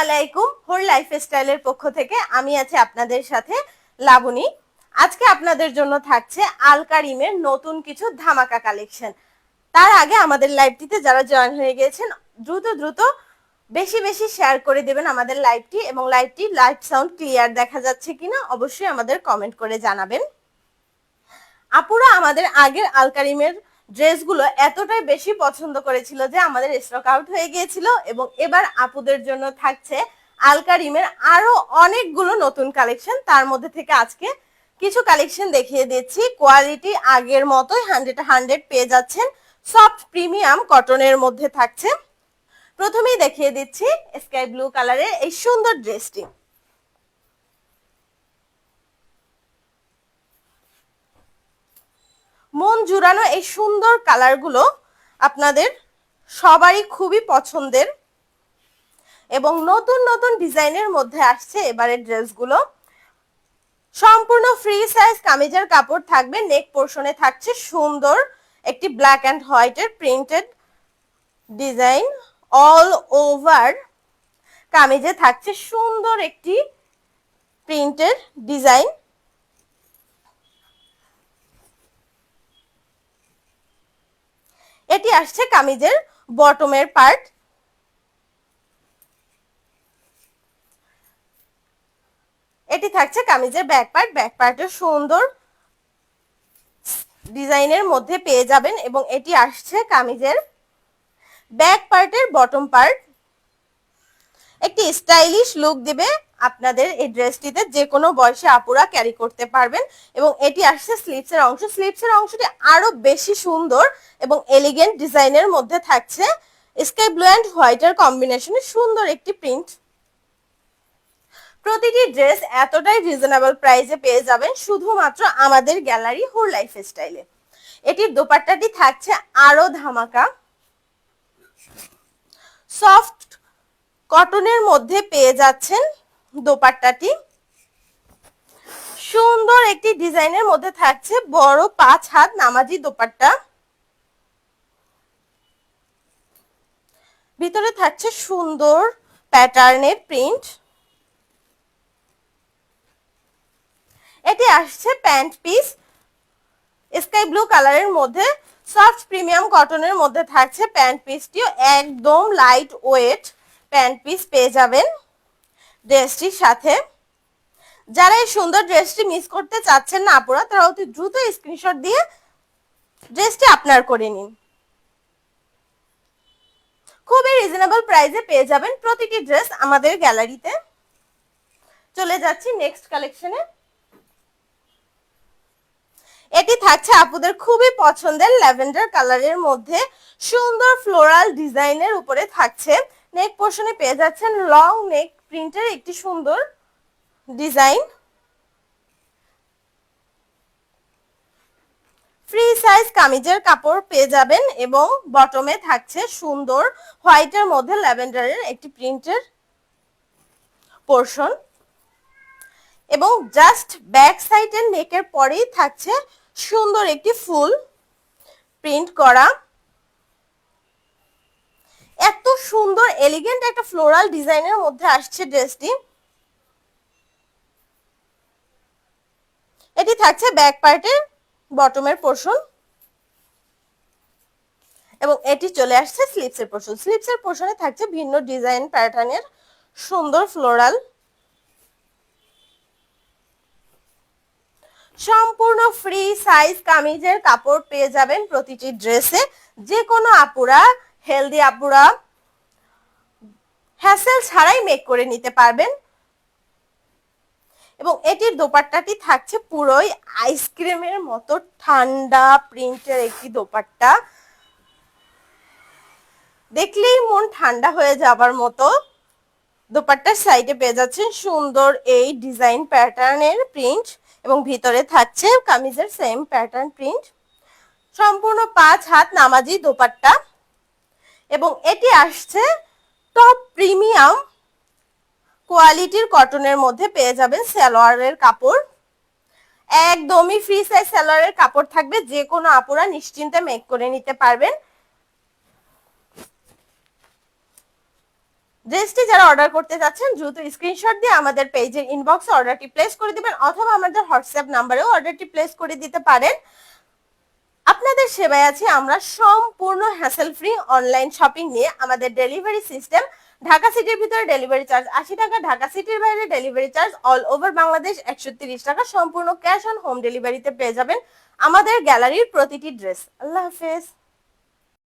আলাইকুম, হোর লাইফস্টাইলের পক্ষ থেকে আমি আছি আপনাদের সাথে লাবণী। আজকে আপনাদের জন্য থাকছে আলকারিমের নতুন কিছু ধামাকা কালেকশন। তার আগে আমাদের লাইভটিতে যারা জয়েন হয়ে গিয়েছেন দ্রুত দ্রুত বেশি বেশি শেয়ার করে দেবেন আমাদের লাইভটি, এবং লাইভটি লাইভ সাউন্ড ক্লিয়ার দেখা যাচ্ছে কিনা অবশ্যই আমাদের কমেন্ট করে জানাবেন। আপুরা আমাদের আগের আলকারিমের ড্রেসগুলো এতটাই বেশি পছন্দ করেছিল যে আমাদের স্টক আউট হয়ে গিয়েছিল, এবং এবার আপুদের জন্য থাকছে আলকারিমের আরো অনেকগুলো নতুন কালেকশন। তার মধ্যে থেকে আজকে কিছু কালেকশন দেখিয়ে দিচ্ছি। কোয়ালিটি আগের মতোই 100 পেয়ে যাচ্ছেন। সফট প্রিমিয়াম কটনের মধ্যে থাকছে। প্রথমেই দেখিয়ে দিচ্ছি স্কাই ব্লু কালারের এই সুন্দর ড্রেসটি। মন জুড়ানো এই সুন্দর কালারগুলো আপনাদের সবারই খুবই পছন্দের, এবং নতুন নতুন ডিজাইনের মধ্যে আসছে এবারের ড্রেসগুলো। সম্পূর্ণ ফ্রি সাইজ কামিজের কাপড় থাকবে। নেক পোর্শনে থাকছে সুন্দর একটি ব্ল্যাক অ্যান্ড হোয়াইটের প্রিন্টেড ডিজাইন। অল ওভার কামিজে থাকছে সুন্দর একটি প্রিন্টেড ডিজাইন। এটি আসছে কামিজের বটমের পার্ট। এটি থাকছে কামিজের ব্যাক পার্ট। ব্যাক পার্টের সুন্দর ডিজাইনের মধ্যে পেয়ে যাবেন, এবং এটি আসছে কামিজের ব্যাক পার্টের বটম পার্ট। একটি স্টাইলিশ লুক দিবে আপনাদের এই ড্রেসটিতে। যে কোনো বয়সে আপুরা ক্যারি করতে পারবেন। এবং এটি আসছে স্লিভসের অংশ। স্লিভসের অংশটি আরো বেশি সুন্দর এবং এলিগেন্ট ডিজাইনের মধ্যে থাকছে। স্কাই ব্লু অ্যান্ড হোয়াইটের কম্বিনেশনে সুন্দর একটি প্রিন্ট। প্রতিটি ড্রেস এতটাই রিজনেবল প্রাইসে পেয়ে যাবেন শুধুমাত্র আমাদের গ্যালারি হোর লাইফস্টাইলে। এটির দোপাট্টাটি থাকছে আরো ধামাকা। সফট কটনের মধ্যে পেয়ে যাচ্ছেন দোপাট্টাটি। সুন্দর একটি ডিজাইনের মধ্যে থাকছে বড় 5 হাত নামাজি দোপাট্টা। ভিতরে থাকছে সুন্দর প্যাটার্নের প্রিন্ট। এটি আসছে প্যান্ট পিস স্কাই ব্লু কালারের মধ্যে। সফট প্রিমিয়াম কটনের মধ্যে থাকছে প্যান্ট পিসটিও। একদম লাইট ওয়েট প্যান্ট পিস পেয়ে যাবেন ড্রেসটির সাথে। যারা এই সুন্দর ড্রেসটি মিস করতে চাচ্ছেন না আপুরা, তারা অতি দ্রুত স্ক্রিনশট দিয়ে ড্রেসটি আপনার করে নিন। খুবই রিজনেবল প্রাইসে পেয়ে যাবেন প্রতিটি ড্রেস আমাদের গ্যালারিতে। চলে যাচ্ছি নেক্সট কালেকশনে। এটি থাকছে আপুদের খুবই পছন্দের ল্যাভেন্ডার কালারের মধ্যে সুন্দর ফ্লোরাল ডিজাইনের উপরে থাকছে। নেক পোর্শনে পেয়ে যাচ্ছেন লং নেক প্রিন্টের একটি সুন্দর ডিজাইন। ফ্রি সাইজ কামিজের কাপড় পেয়ে যাবেন, এবং বটমে থাকছে সুন্দর হোয়াইটের মধ্যে ল্যাভেন্ডারের একটি প্রিন্টের পোর্শন, এবং জাস্ট ব্যাক সাইডের নেকের পরেই থাকছে সুন্দর একটি ফুল প্রিন্ট করা। এত সুন্দর এলিগেন্ট একটা ফ্লোরাল ডিজাইনের মধ্যে আসছে ড্রেসটি। এটি থাকছে ব্যাক পার্টের বটমের পোর্শন, এবং এটি চলে আসছে স্লিভসের পোর্শন। স্লিভসের পোর্শনে থাকছে ভিন্ন ডিজাইন প্যাটার্নের সুন্দর ফ্লোরাল। সম্পূর্ণ ফ্রি সাইজ কামিজের কাপড় পেয়ে যাবেন প্রতিটি ড্রেসে। যে কোনো আপুরা, হেলদি আপুরা হ্যাসেল ছাড়াই মেক করে নিতে পারবেন। এবং এটির দোপাট্টাটি থাকছে পুরোই আইসক্রিমের মতো ঠান্ডা প্রিন্টের একটি দোপাট্টা। দেখলেই মন ঠান্ডা হয়ে যাবার মতো। দোপাট্টার সাইডে পেয়ে যাচ্ছেন সুন্দর এই ডিজাইন প্যাটার্নের প্রিন্ট, এবং ভিতরে থাকছে কামিজের সেম প্যাটার্ন প্রিন্ট। সম্পূর্ণ 5 হাত নামাজি দোপাট্টা, এবং এটি আসছে টপ প্রিমিয়াম কোয়ালিটির কটনের মধ্যে পেয়ে যাবেন সালোয়ারের কাপড়। একদমই ফ্রি সাইজ সালোয়ারের কাপড় থাকবে। যে কোনো আপুরা নিশ্চিন্তে মেক করে নিতে পারবেন। ড্রেসটি যারা অর্ডার করতে চাচ্ছেন দ্রুত স্ক্রিনশট দিয়ে আমাদের পেজের ইনবক্সে অর্ডারটি প্লেস করে দিবেন, অথবা আমাদের হোয়াটসঅ্যাপ নাম্বারেও অর্ডারটি প্লেস করে দিতে পারেন। আপনাদের সেবায় আছি আমরা সম্পূর্ণ হ্যাসেল ফ্রি অনলাইন শপিং নিয়ে। আমাদের ডেলিভারি সিস্টেম ঢাকা সিটির ভিতরে ডেলিভারি চার্জ 80 টাকা, ঢাকা সিটির বাইরে delivery charge all over Bangladesh 130 টাকা। সম্পূর্ণ ক্যাশ অন হোম ডেলিভারিতে পেয়ে যাবেন আমাদের গ্যালারির প্রতিটি ড্রেস। আল্লাহ হাফেজ।